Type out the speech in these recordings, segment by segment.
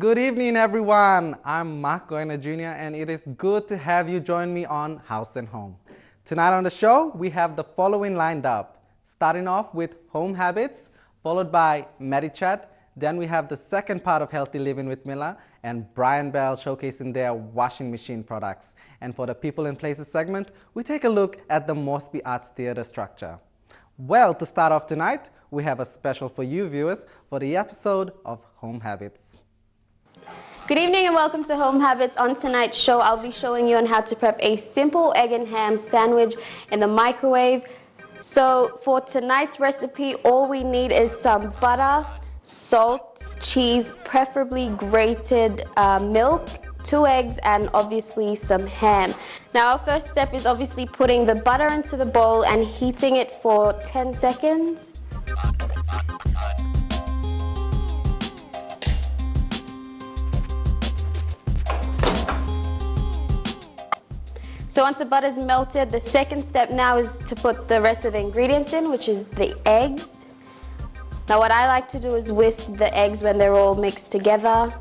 Good evening, everyone. I'm Mark Goyner Jr., and it is good to have you join me on House and Home. Tonight on the show, we have the following lined up. Starting off with home habits, followed by Medi-chat. Then we have the second part of Healthy Living with Mila and Brian Bell showcasing their washing machine products. And for the People and Places segment, we take a look at the Mosby Arts Theatre structure. Well, to start off tonight, we have a special for you viewers for the episode of Home Habits. Good evening and welcome to Home Habits. On tonight's show, I'll be showing you on how to prep a simple egg and ham sandwich in the microwave. So for tonight's recipe, all we need is some butter, salt, cheese, preferably grated milk, 2 eggs, and obviously some ham. Now our first step is obviously putting the butter into the bowl and heating it for 10 seconds. So once the butter is melted, the second step now is to put the rest of the ingredients in, which is the eggs. Now what I like to do is whisk the eggs when they're all mixed together.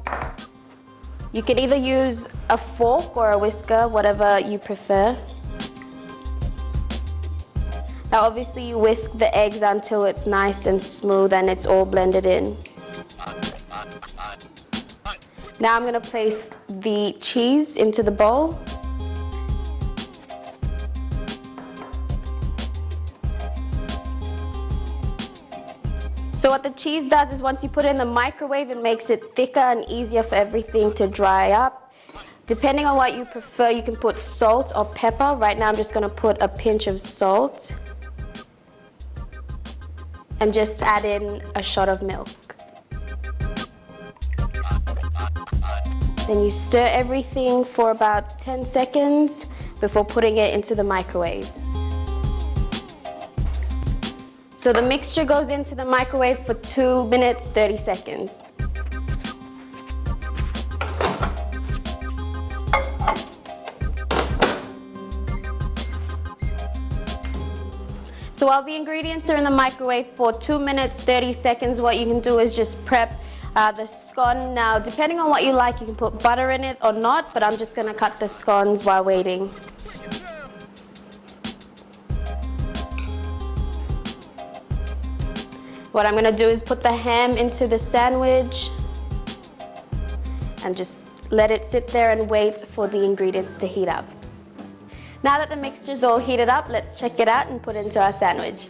You can either use a fork or a whisker, whatever you prefer. Now obviously you whisk the eggs until it's nice and smooth and it's all blended in. Now I'm going to place the cheese into the bowl. So what the cheese does is once you put it in the microwave, it makes it thicker and easier for everything to dry up. Depending on what you prefer, you can put salt or pepper. Right now I'm just going to put a pinch of salt and just add in a shot of milk. Then you stir everything for about 10 seconds before putting it into the microwave. So the mixture goes into the microwave for 2 minutes, 30 seconds. So while the ingredients are in the microwave for 2 minutes, 30 seconds, what you can do is just prep the scone. Now, depending on what you like, you can put butter in it or not, but I'm just gonna cut the scones while waiting. What I'm going to do is put the ham into the sandwich and just let it sit there and wait for the ingredients to heat up. Now that the mixture is all heated up, let's check it out and put it into our sandwich.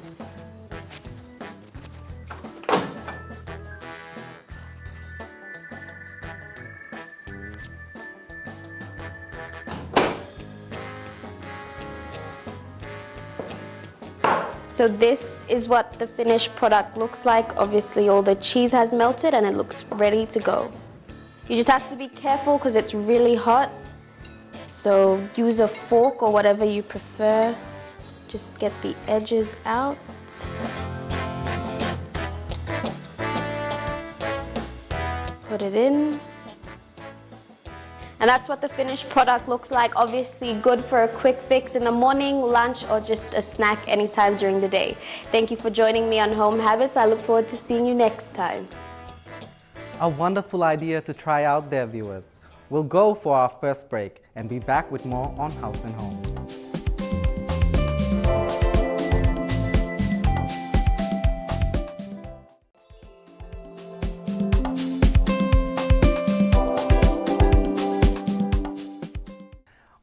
So this is what the finished product looks like. Obviously all the cheese has melted and it looks ready to go. You just have to be careful because it's really hot. So use a fork or whatever you prefer. Just get the edges out. Put it in. And that's what the finished product looks like. Obviously good for a quick fix in the morning, lunch, or just a snack anytime during the day. Thank you for joining me on Home Habits. I look forward to seeing you next time. A wonderful idea to try out there, viewers. We'll go for our first break and be back with more on House and Home.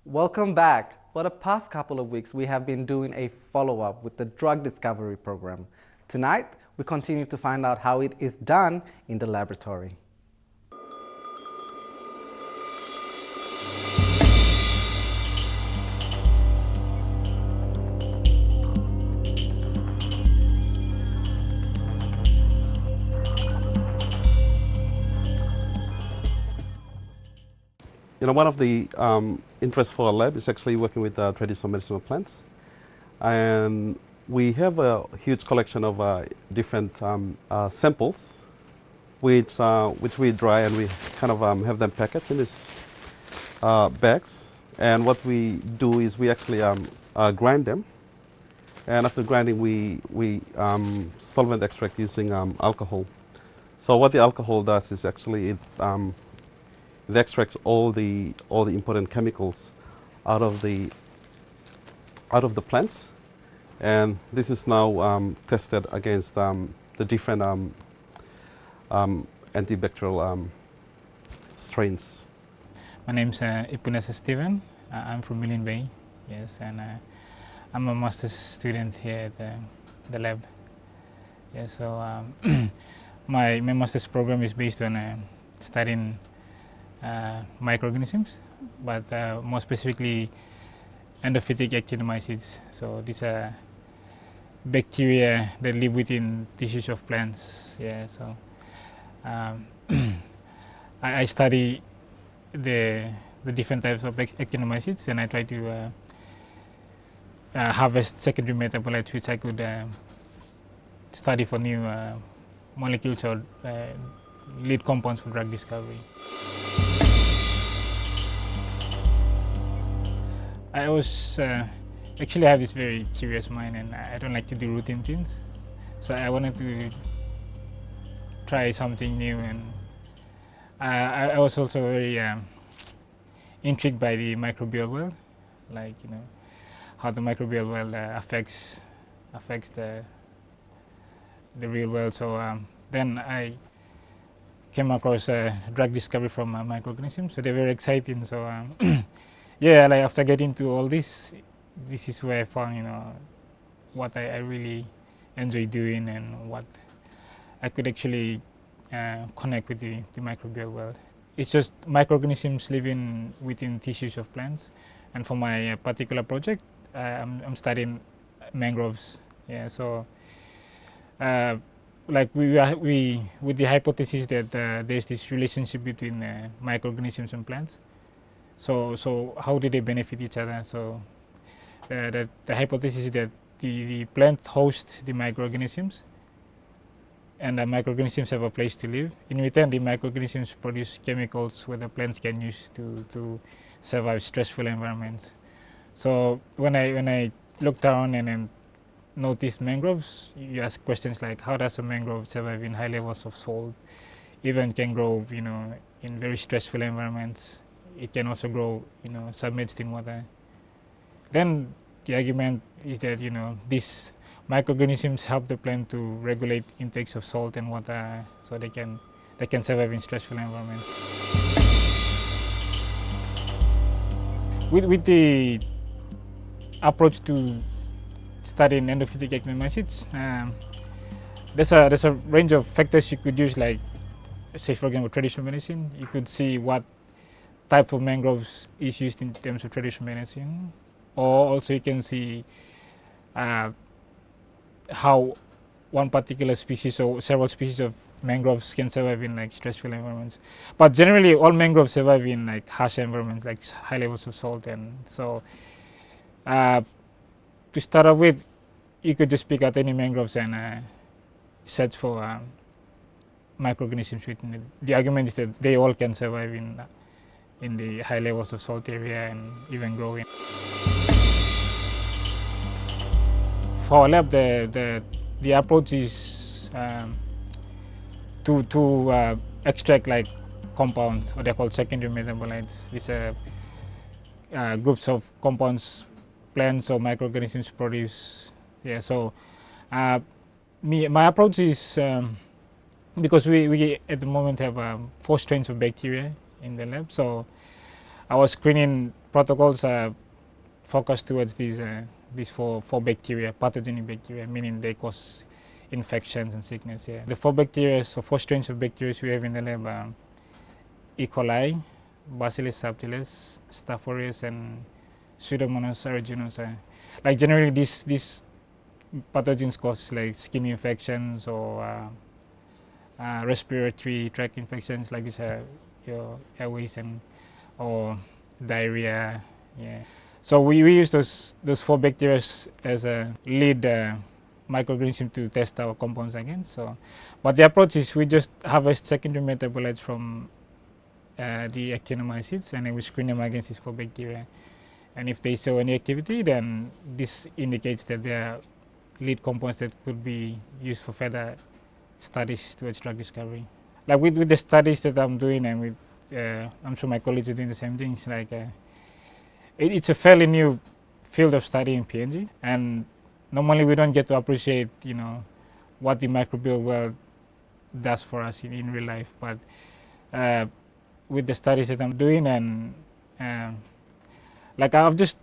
Welcome back. For the past couple of weeks, we have been doing a follow-up with the drug discovery program. Tonight, we continue to find out how it is done in the laboratory. One of the interests for our lab is actually working with traditional medicinal plants. And we have a huge collection of different samples, which we dry and we kind of have them packaged in these bags. And what we do is we actually grind them. And after grinding, we solvent extract using alcohol. So what the alcohol does is actually it it extracts all the important chemicals out of the plants, and this is now tested against the different antibacterial strains. My name's Ipunesa Steven. I'm from Million Bay, yes, and I'm a master's student here at the lab. Yeah, so my master's program is based on studying microorganisms, but more specifically endophytic actinomycetes. So these are bacteria that live within tissues of plants. Yeah, so I study the different types of actinomycetes, and I try to harvest secondary metabolites which I could study for new molecules or lead compounds for drug discovery. I always actually have this very curious mind, and I don't like to do routine things. So I wanted to try something new, and I was also very intrigued by the microbial world, like how the microbial world affects the real world. So then I came across drug discovery from microorganisms. So they're very exciting. So yeah, like after getting to all this is where I found what I really enjoy doing, and what I could actually connect with the microbial world. It's just microorganisms living within tissues of plants, and for my particular project, I'm studying mangroves. Yeah, so like we with the hypothesis that there's this relationship between microorganisms and plants. So how do they benefit each other? So the hypothesis is that the plant hosts the microorganisms, and the microorganisms have a place to live. In return, the microorganisms produce chemicals where the plants can use to survive stressful environments. So when I looked around and then noticed mangroves, you ask questions like, how does a mangrove survive in high levels of salt? Even can grow in very stressful environments. It can also grow submerged in water. Then the argument is that these microorganisms help the plant to regulate intakes of salt and water, so they can survive in stressful environments. With the approach to studying endophytic actinomycetes, there's a range of factors you could use, like say for example traditional medicine. You could see what type of mangroves is used in terms of traditional medicine, or also you can see how one particular species or several species of mangroves can survive in like stressful environments. But generally all mangroves survive in like harsh environments, like high levels of salt. And so to start off with, you could just pick out any mangroves and search for microorganisms within it. The argument is that they all can survive in the high levels of salt area and even grow in. For our lab, the approach is to extract like compounds, or they're called secondary metabolites. These are groups of compounds plants or microorganisms produce. Yeah, so my approach is because we at the moment have 4 strains of bacteria in the lab. So our screening protocols are focused towards these four bacteria, pathogenic bacteria, meaning they cause infections and sickness. Yeah. The 4 bacteria, so 4 strains of bacteria we have in the lab are E. coli, Bacillus subtilis, Staph aureus, and Pseudomonas aeruginosa. Like generally these pathogens cause like skin infections or respiratory tract infections, like this your airways or diarrhea. Yeah. So we use those 4 bacteria as a lead microorganism to test our compounds against. So, but the approach is we just harvest secondary metabolites from the actinomycetes, and then we screen them against these 4 bacteria. And if they show any activity, then this indicates that they are lead compounds that could be used for further studies towards drug discovery. Like with the studies that I'm doing and with I'm sure my colleagues are doing the same things. Like it's a fairly new field of study in PNG, and normally we don't get to appreciate, what the microbial world does for us in real life. But with the studies that I'm doing, and like I've just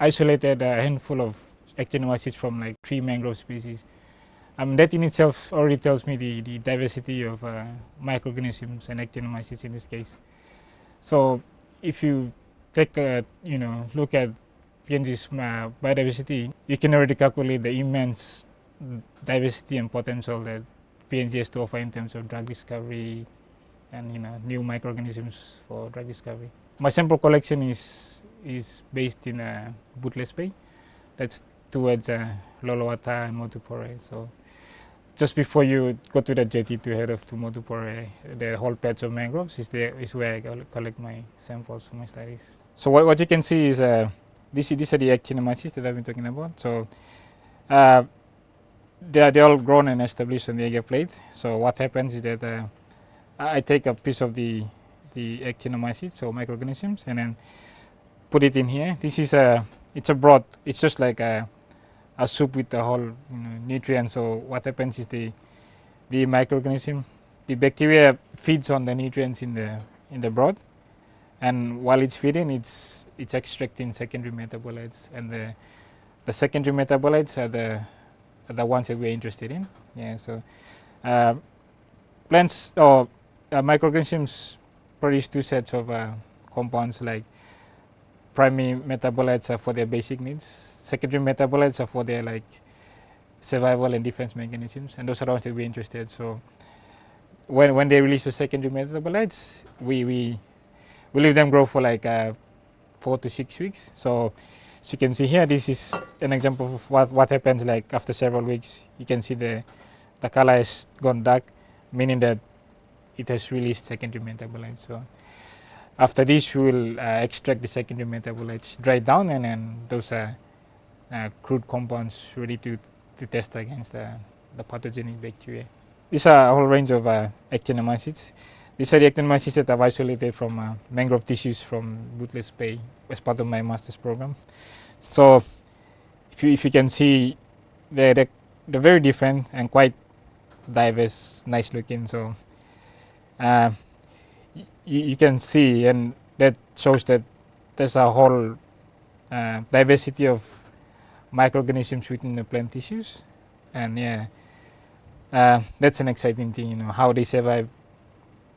isolated a handful of actinomycetes from like 3 mangrove species. That in itself already tells me the diversity of microorganisms and actinomycetes in this case. So if you take a look at PNG's biodiversity, you can already calculate the immense diversity and potential that PNG has to offer in terms of drug discovery and new microorganisms for drug discovery. My sample collection is based in Butles Bay. That's towards Lolowata and Motupore. So just before you go to the jetty to head off to Motupore, the whole patch of mangroves is where I collect my samples for my studies. So what you can see is these are the actinomycetes that I've been talking about. So they're all grown and established on the agar plate. So what happens is that I take a piece of the actinomycetes, so microorganisms, and then put it in here. This is it's a broth. It's just like a soup with the whole nutrients. So what happens is the microorganism, the bacteria feeds on the nutrients in the broth, and while it's feeding, it's extracting secondary metabolites, and the secondary metabolites are the ones that we're interested in. Yeah. So plants or microorganisms produce 2 sets of compounds. Like primary metabolites are for their basic needs. Secondary metabolites are for their like survival and defense mechanisms, and those are the ones that we're interested. So when they release the secondary metabolites, we leave them grow for like 4 to 6 weeks. So as you can see here, this is an example of what happens like after several weeks. You can see the color has gone dark, meaning that it has released secondary metabolites. So after this, we will extract the secondary metabolites, dry down, and then those are crude compounds ready to test against the pathogenic bacteria. These are a whole range of actinomycetes. These are the actinomycetes that I've isolated from mangrove tissues from Butles Bay as part of my master's program. So if you can see, they're very different and quite diverse, nice looking. So you can see, and that shows that there's a whole diversity of microorganisms within the plant tissues, and that's an exciting thing. How they survive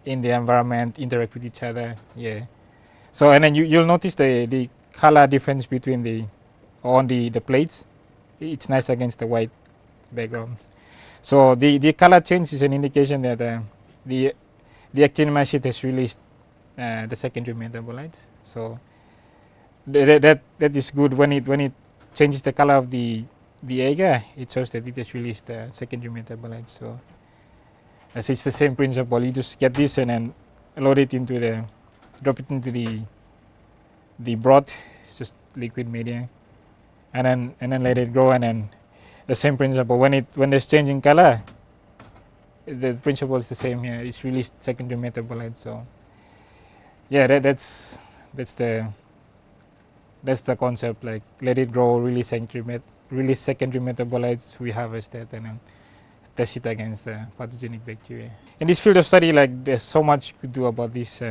in the environment, interact with each other. Yeah. So and then you'll notice the color difference between the plates. It's nice against the white background. So the color change is an indication that the actinomycete has released the secondary metabolites. So that is good. When it changes the color of the agar, it shows that it has released the secondary metabolites. So as it's the same principle, you just get this and then drop it into the broth. It's just liquid media, and then let it grow, and then the same principle. When there's changing color, the principle is the same here. It's released secondary metabolites. So yeah, that's the concept. Like, let it grow, release secondary metabolites. We harvest that and then test it against the pathogenic bacteria. In this field of study, like, there's so much you could do about this.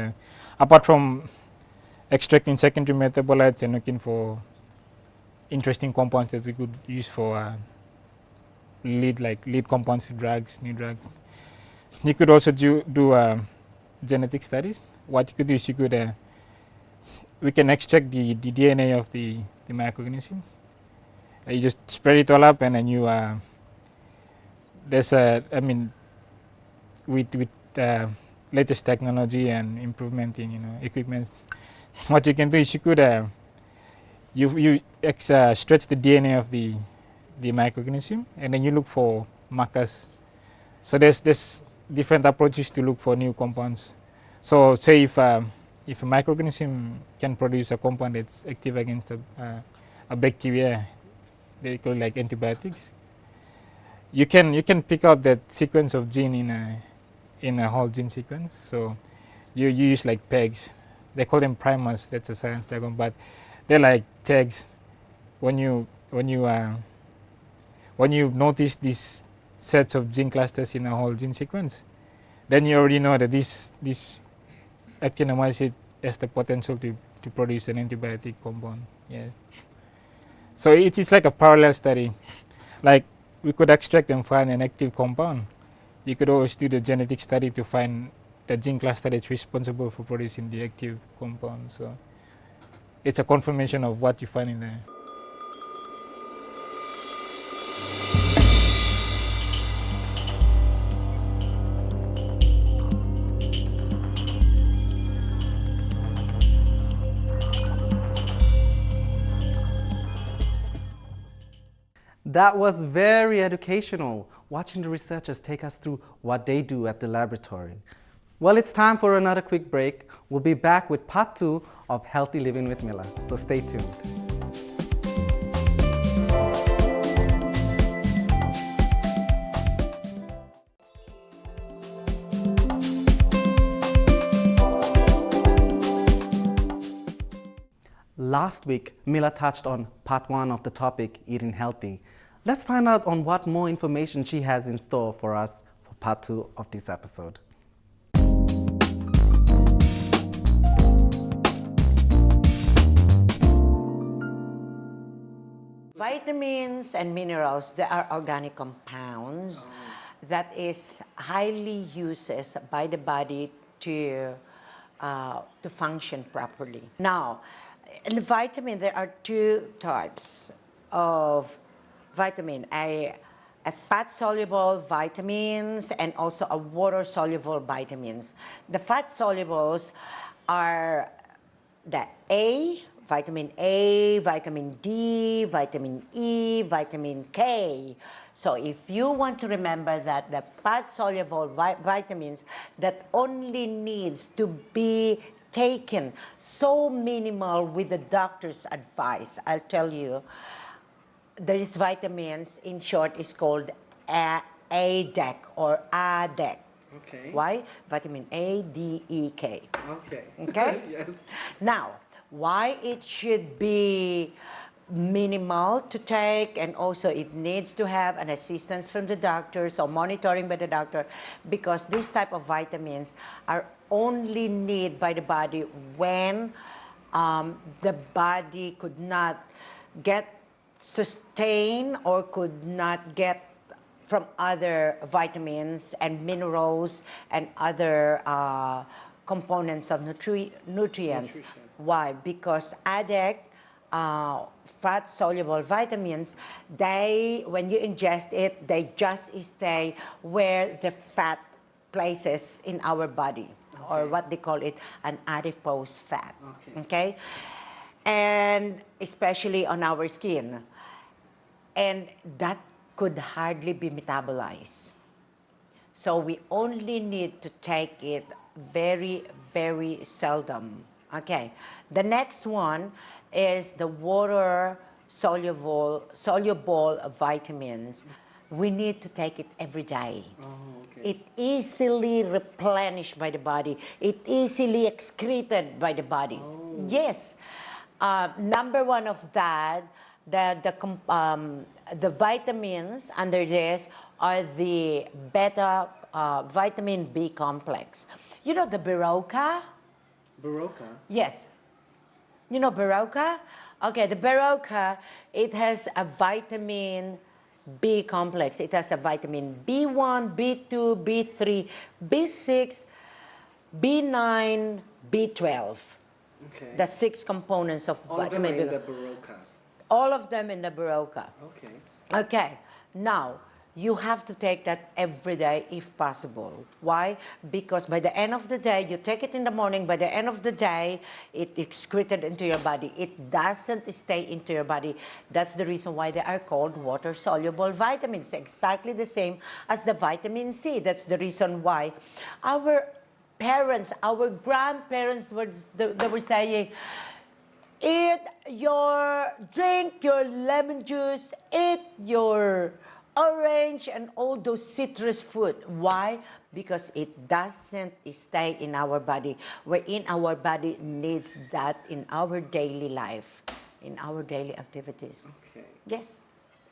Apart from extracting secondary metabolites and looking for interesting compounds that we could use for lead compounds to drugs, new drugs. You could also do genetic studies. What you could do is we can extract the DNA of the microorganism. You just spread it all up, and then with latest technology and improvement in equipment, what you can do is you could stretch the DNA of the microorganism, and then you look for markers. So there's different approaches to look for new compounds. So say if a microorganism can produce a compound that's active against a bacteria, they call it like antibiotics. You can pick out that sequence of gene in a whole gene sequence. So you use like pegs. They call them primers. That's a science jargon, but they're like tags. When you notice these sets of gene clusters in a whole gene sequence, then you already know that this actin amino acid has the potential to produce an antibiotic compound. Yeah. So it is like a parallel study. Like we could extract and find an active compound. You could always do the genetic study to find the gene cluster that's responsible for producing the active compound. So it's a confirmation of what you find in there. That was very educational, watching the researchers take us through what they do at the laboratory. Well, it's time for another quick break. We'll be back with part 2 of Healthy Living with Mila, so stay tuned. Last week, Mila touched on part 1 of the topic, eating healthy. Let's find out on what more information she has in store for us for part 2 of this episode. Vitamins and minerals, they are organic compounds that is highly used by the body to function properly. Now, in the vitamin, there are two types of vitamin, a fat-soluble vitamins and also a water-soluble vitamins. The fat-solubles are the vitamin A, vitamin D, vitamin E, vitamin K. So if you want to remember that the fat-soluble vitamins that only needs to be taken so minimal with the doctor's advice, I'll tell you, there is vitamins, in short, is called ADEK or ADEK. Okay. Why? Vitamin A, D, E, K. Okay. Okay? Yes. Now, why it should be minimal to take, and also it needs to have an assistance from the doctor, so monitoring by the doctor, because this type of vitamins are only needed by the body when the body could not get sustain or could not get from other vitamins and minerals and other components of nutrients. Why? Because ADEK, fat-soluble vitamins, when you ingest it, they just stay where the fat places in our body, or what they call it, an adipose fat. Okay? And especially on our skin. And that could hardly be metabolized. So we only need to take it very, very seldom. Okay. The next one is the water-soluble vitamins. We need to take it every day. It easily replenished by the body. It easily excreted by the body. Yes. Number one of that, the vitamins under this are the beta vitamin B complex. You know the Berocca? Berocca? Yes. You know Berocca? Okay, the Berocca, it has a vitamin B complex. It has a vitamin B1, B2, B3, B6, B9, B12. Okay. The 6 components of All vitamin of them B. are in the Berocca. All of them in the Berocca. Okay. Okay. Now, you have to take that every day if possible. Why? Because by the end of the day, you take it in the morning, by the end of the day, it excreted into your body. It doesn't stay into your body. That's the reason why they are called water-soluble vitamins, exactly the same as the vitamin C. That's the reason why our parents, our grandparents they were saying, drink your lemon juice, eat your orange and all those citrus fruit. Why? Because it doesn't stay in our body, wherein our body needs that in our daily life, in our daily activities. Okay. Yes.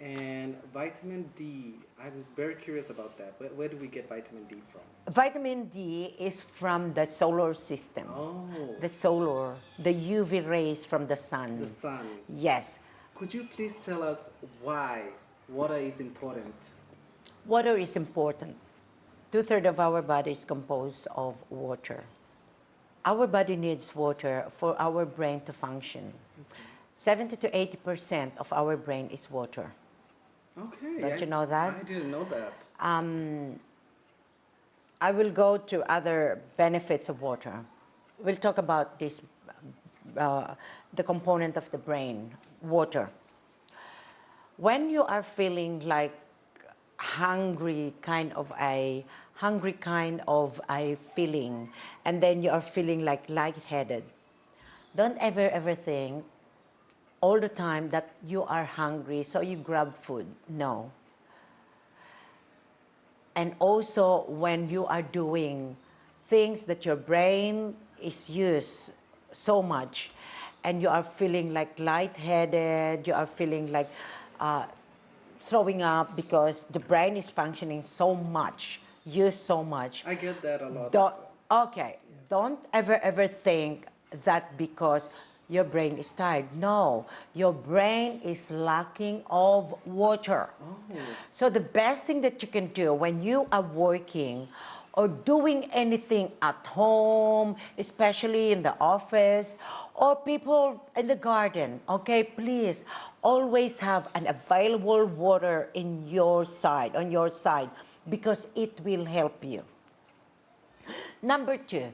And vitamin D, I'm very curious about that. Where do we get vitamin D from? Vitamin D is from the solar system. Oh, The UV rays from the sun. the sun. Yes. Could you please tell us why water is important? Water is important. 2/3 of our body is composed of water. Our body needs water for our brain to function. 70 to 80% of our brain is water. Okay. Don't you know that? I didn't know that. I will go to other benefits of water. We'll talk about this, the component of the brain, water. When you are feeling like hungry kind of a feeling, and then you are feeling like lightheaded, don't ever think all the time that you are hungry, so you grab food. No. And also when you are doing things that your brain is used so much, and you are feeling like lightheaded, you are feeling like throwing up because the brain is functioning so much, used so much. I get that a lot. Okay, don't ever think that because your brain is tired. No, your brain is lacking of water. Oh. So the best thing that you can do when you are working or doing anything at home, especially in the office, or people in the garden, okay, please always have an available water on your side, because it will help you. Number 2,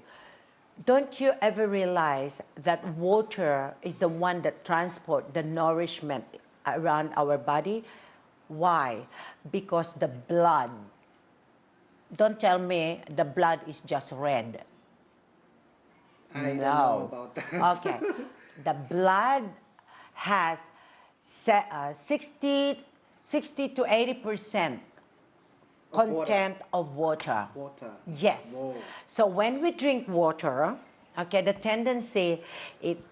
don't you ever realize that water is the one that transports the nourishment around our body? Why? Because the blood, don't tell me the blood is just red. I don't know about that. Okay. The blood has 60 to 80% content of water. Water. Yes. Whoa. So when we drink water, okay, the tendency, it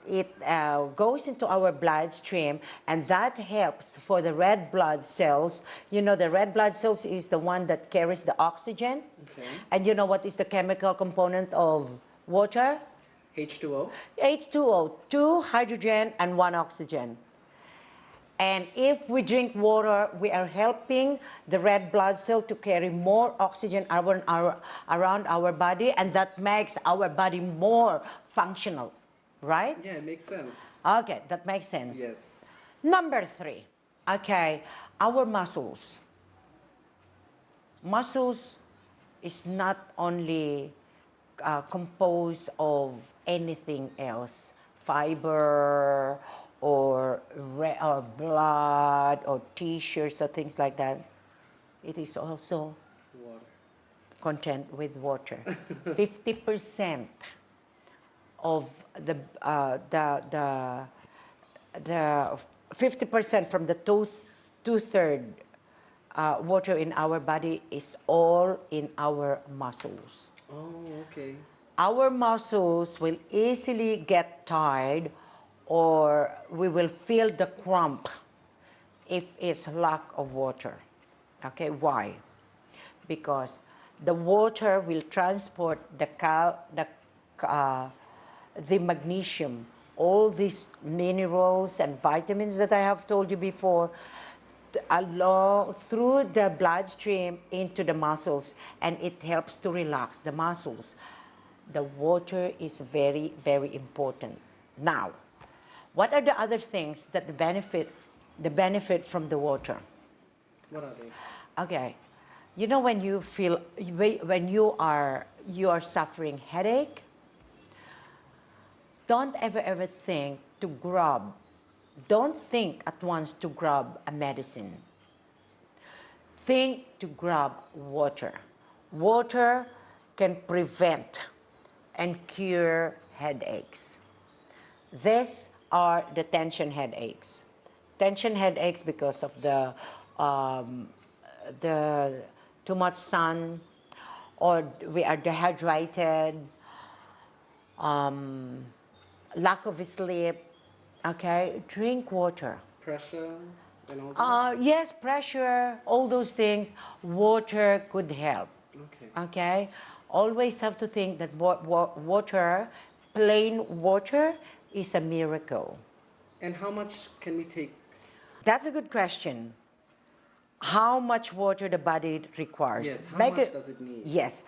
goes into our bloodstream, and that helps for the red blood cells. You know, the red blood cells is the one that carries the oxygen. Okay. And you know what is the chemical component of water? H2O. H2O, 2 hydrogen and 1 oxygen. And if we drink water, we are helping the red blood cell to carry more oxygen around our body, and that makes our body more functional, right? Yeah, it makes sense. Okay, that makes sense. Yes. Number 3, okay, our muscles. Muscles is not only composed of anything else, fiber, or blood, or tissues, or things like that. It is also Water. content with water. 50% of the 50% from the two-third water in our body is all in our muscles. Oh, okay. Our muscles will easily get tired, or we will feel the cramp if it's lack of water. Okay, why? Because the water will transport the magnesium, all these minerals and vitamins that I have told you before, along through the bloodstream into the muscles, and it helps to relax the muscles. The water is very, very important. Now, what are the other things that the benefit from the water? What are they? Okay, you know when you feel, when you are suffering headache, don't ever think to grab, don't think at once to grab a medicine. Think to grab water. Water can prevent and cure headaches. These are the tension headaches. Tension headaches because of the the too much sun, or we are dehydrated, lack of sleep, okay, drink water. Pressure and all that? Yes, pressure, all those things, water could help. Okay. Okay, always have to think that water, plain water, is a miracle. And how much can we take? That's a good question. How much water the body requires? Yes, how much does it need? Yes.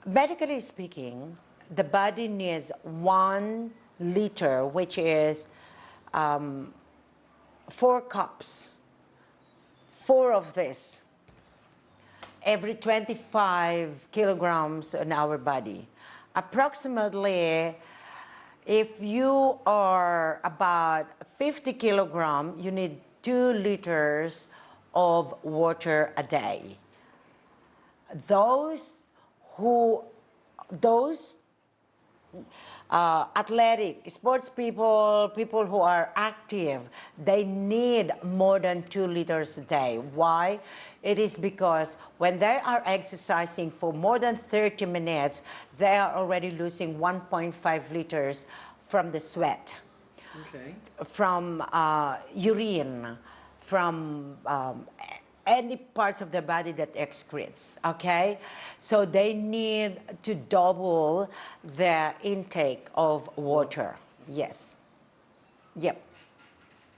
Medically speaking, the body needs 1 liter, which is 4 cups. 4 of this every 25 kilograms in our body. Approximately, if you are about 50 kilograms, you need 2 liters of water a day. Those athletic, sports people, people who are active, they need more than 2 liters a day. Why? It is because when they are exercising for more than 30 minutes, they are already losing 1.5 liters from the sweat, Okay. from urine, from any parts of the body that excretes, okay? So they need to double the intake of water. Yes. Yep.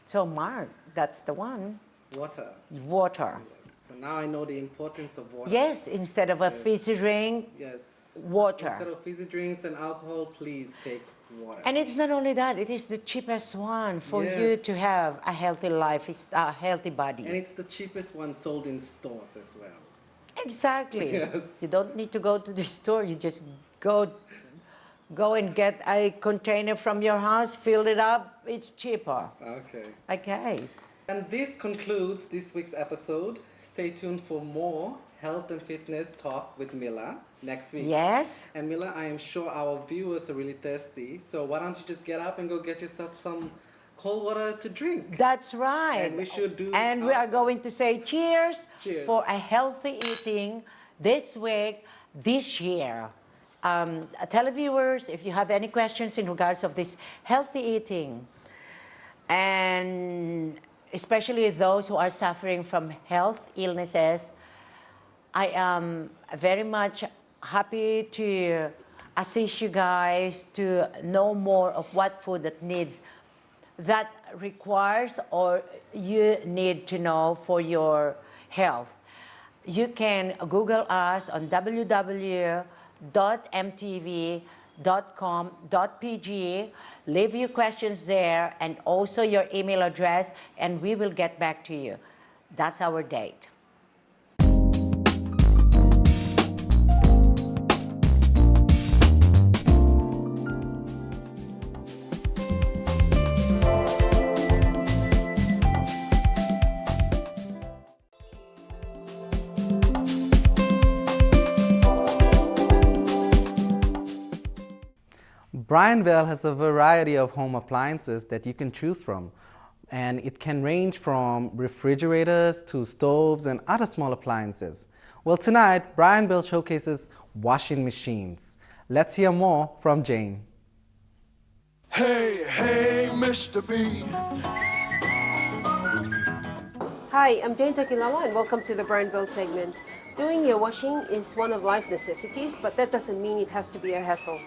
So Mark, that's the one. Water. Water. So now I know the importance of water. Yes, instead of a fizzy drink, Yes. water. Instead of fizzy drinks and alcohol, please take water. And it's not only that, it is the cheapest one for you Yes. to have a healthy life, a healthy body. And it's the cheapest one sold in stores as well. Exactly. Yes. You don't need to go to the store. You just go and get a container from your house, fill it up. It's cheaper. Okay. Okay. And this concludes this week's episode. Stay tuned for more health and fitness talk with Mila next week. Yes. And Mila, I am sure our viewers are really thirsty. So why don't you just get up and go get yourself some cold water to drink? That's right. And we should do. And we are going to say cheers, Cheers. for a healthy eating this week, this year. Televiewers, if you have any questions in regards of this healthy eating, and especially those who are suffering from health illnesses, I am very much happy to assist you guys to know more of what food that requires or you need to know for your health. You can Google us on www.mtv.com.pg. Leave your questions there and also your email address, and we will get back to you. That's our date. Bryanville has a variety of home appliances that you can choose from, and it can range from refrigerators to stoves and other small appliances. Well, tonight, Bryanville showcases washing machines. Let's hear more from Jane. Hey, hey, Mr. B. Hi, I'm Jane Takilawa and welcome to the Bryanville segment. Doing your washing is one of life's necessities, but that doesn't mean it has to be a hassle.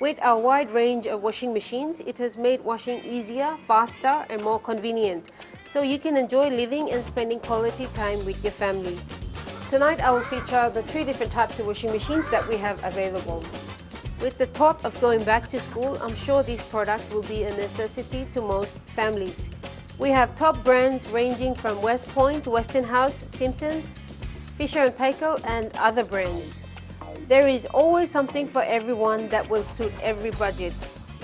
With our wide range of washing machines, it has made washing easier, faster and more convenient, so you can enjoy living and spending quality time with your family. Tonight I will feature the 3 different types of washing machines that we have available. With the thought of going back to school, I'm sure this product will be a necessity to most families. We have top brands ranging from West Point, Westinghouse, Simpson, Fisher & Paykel and other brands. There is always something for everyone that will suit every budget.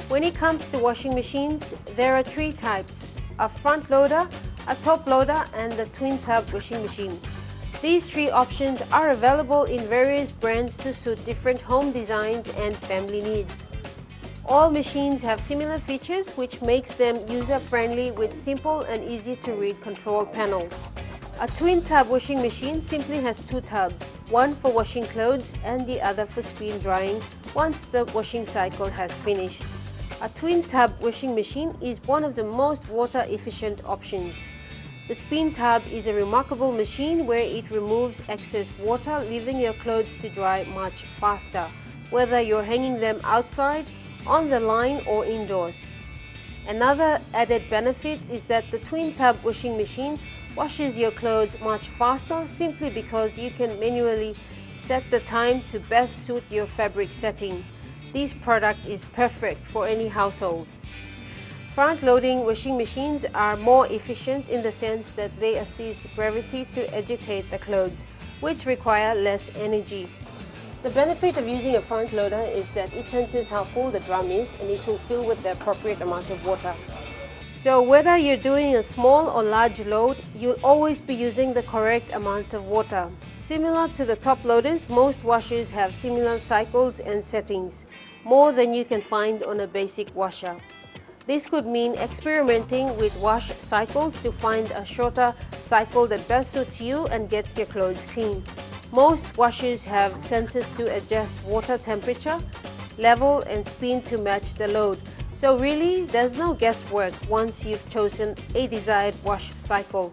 When it comes to washing machines, there are 3 types: a front loader, a top loader and the twin tub washing machine. These 3 options are available in various brands to suit different home designs and family needs. All machines have similar features which makes them user-friendly with simple and easy to read control panels. A twin tub washing machine simply has two tubs, one for washing clothes and the other for spin drying once the washing cycle has finished. A twin tub washing machine is one of the most water efficient options. The spin tub is a remarkable machine where it removes excess water, leaving your clothes to dry much faster, whether you're hanging them outside, on the line or indoors. Another added benefit is that the twin tub washing machine washes your clothes much faster simply because you can manually set the time to best suit your fabric setting. This product is perfect for any household. Front-loading washing machines are more efficient in the sense that they assist gravity to agitate the clothes, which require less energy. The benefit of using a front loader is that it senses how full the drum is and it will fill with the appropriate amount of water. So whether you're doing a small or large load, you'll always be using the correct amount of water. Similar to the top loaders, most washers have similar cycles and settings, more than you can find on a basic washer. This could mean experimenting with wash cycles to find a shorter cycle that best suits you and gets your clothes clean. Most washers have sensors to adjust water temperature, level and spin to match the load. So really, there's no guesswork once you've chosen a desired wash cycle.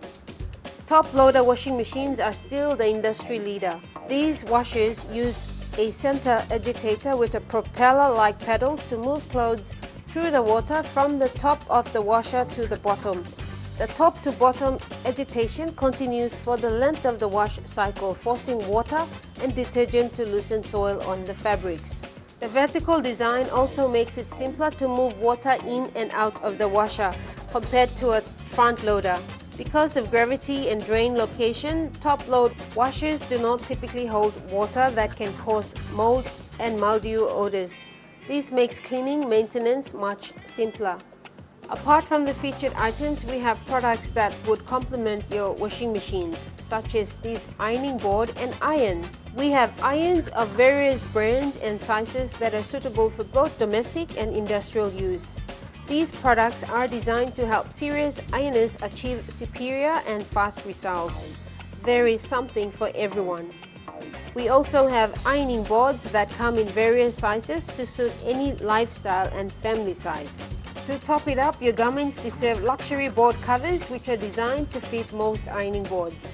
Top loader washing machines are still the industry leader. These washers use a center agitator with a propeller-like pedals to move clothes through the water from the top of the washer to the bottom. The top to bottom agitation continues for the length of the wash cycle, forcing water and detergent to loosen soil on the fabrics. The vertical design also makes it simpler to move water in and out of the washer compared to a front loader. Because of gravity and drain location, top load washers do not typically hold water that can cause mold and mildew odors. This makes cleaning maintenance much simpler. Apart from the featured items, we have products that would complement your washing machines, such as this ironing board and iron. We have irons of various brands and sizes that are suitable for both domestic and industrial use. These products are designed to help serious ironers achieve superior and fast results. There is something for everyone. We also have ironing boards that come in various sizes to suit any lifestyle and family size. To top it up, your garments deserve luxury board covers which are designed to fit most ironing boards.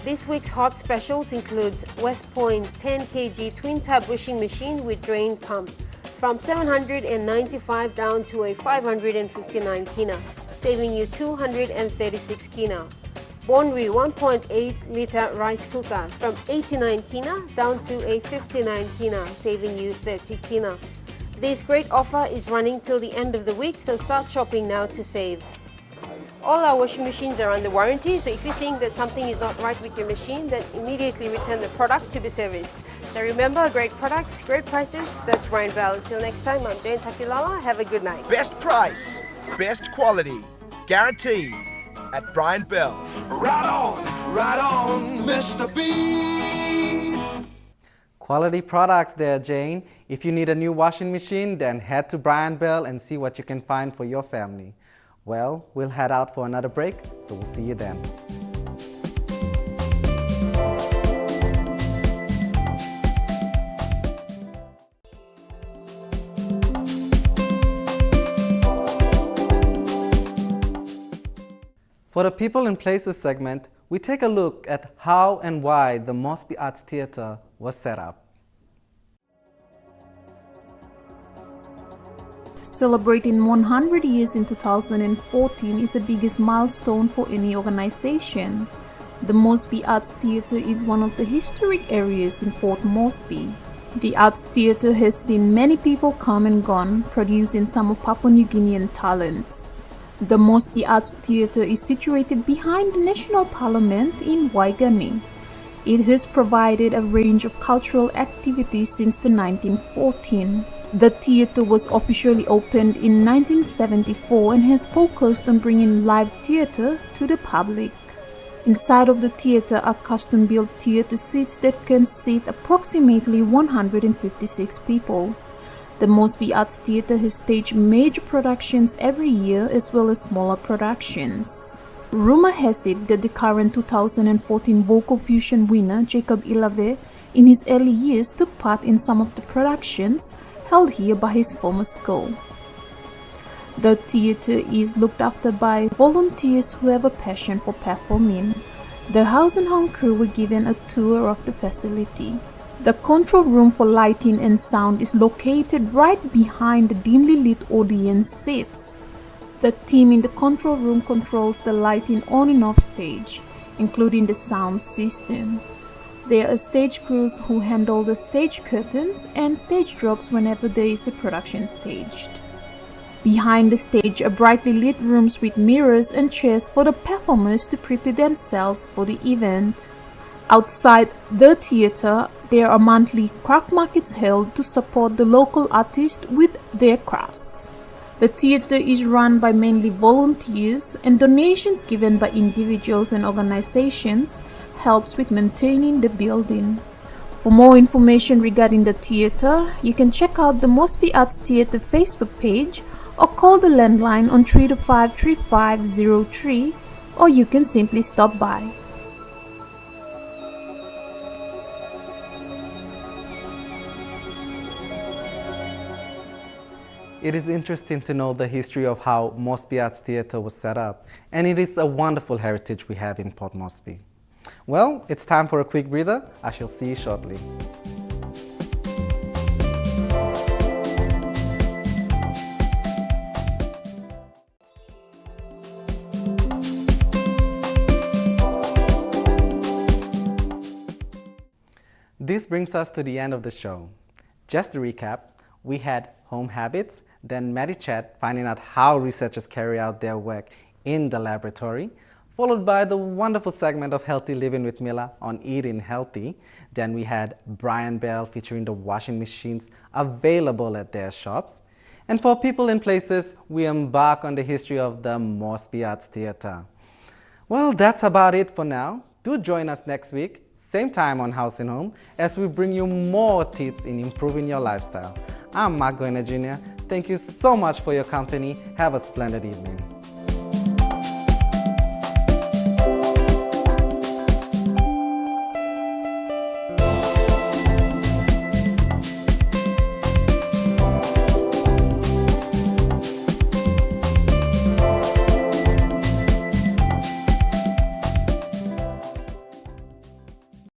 This week's hot specials includes West Point 10 kg twin tub washing machine with drain pump from 795 down to a 559 kina, saving you 236 kina. Bonri 1.8 liter rice cooker from 89 kina down to a 59 kina, saving you 30 kina. This great offer is running till the end of the week, so start shopping now to save. All our washing machines are under warranty, so if you think that something is not right with your machine, then immediately return the product to be serviced. Now remember, great products, great prices. That's Brian Bell. Until next time, I'm Jane Takilala. Have a good night. Best price, best quality, guaranteed at Brian Bell. Right on, Mr. B. Quality products there, Jane. If you need a new washing machine, then head to Brian Bell and see what you can find for your family. Well, we'll head out for another break, so we'll see you then. For the People and Places segment, we take a look at how and why the Mosby Arts Theatre was set up. Celebrating 100 years in 2014 is the biggest milestone for any organization. The Mosby Arts Theatre is one of the historic areas in Port Moresby. The Arts Theatre has seen many people come and gone, producing some of Papua New Guinean talents. The Mosby Arts Theatre is situated behind the National Parliament in Waigani. It has provided a range of cultural activities since the 1914. The theatre was officially opened in 1974 and has focused on bringing live theatre to the public. Inside of the theatre are custom-built theatre seats that can seat approximately 156 people. The Mosby Arts Theatre has staged major productions every year as well as smaller productions. Rumor has it that the current 2014 Vocal Fusion winner, Jacob Ilave, in his early years took part in some of the productions held here by his former school. The theatre is looked after by volunteers who have a passion for performing. The Haus and Home crew were given a tour of the facility. The control room for lighting and sound is located right behind the dimly lit audience seats. The team in the control room controls the lighting on and off stage, including the sound system. There are stage crews who handle the stage curtains and stage drops whenever there is a production staged. Behind the stage are brightly lit rooms with mirrors and chairs for the performers to prepare themselves for the event. Outside the theatre, there are monthly craft markets held to support the local artists with their crafts. The theatre is run by mainly volunteers, and donations given by individuals and organizations helps with maintaining the building. For more information regarding the theatre, you can check out the Mosby Arts Theatre Facebook page or call the landline on 325-3503, or you can simply stop by. It is interesting to know the history of how Mosby Arts Theatre was set up, and it is a wonderful heritage we have in Port Moresby. Well, it's time for a quick breather. I shall see you shortly. This brings us to the end of the show. Just to recap, we had home habits, then Medi-chat, finding out how researchers carry out their work in the laboratory, followed by the wonderful segment of Healthy Living with Mila on eating healthy. Then we had Brian Bell featuring the washing machines available at their shops. And for people in places, we embark on the history of the Mosby Arts Theatre. Well, that's about it for now. Do join us next week, same time on Haus and Home, as we bring you more tips in improving your lifestyle. I'm Mark Goina Jr. Thank you so much for your company. Have a splendid evening.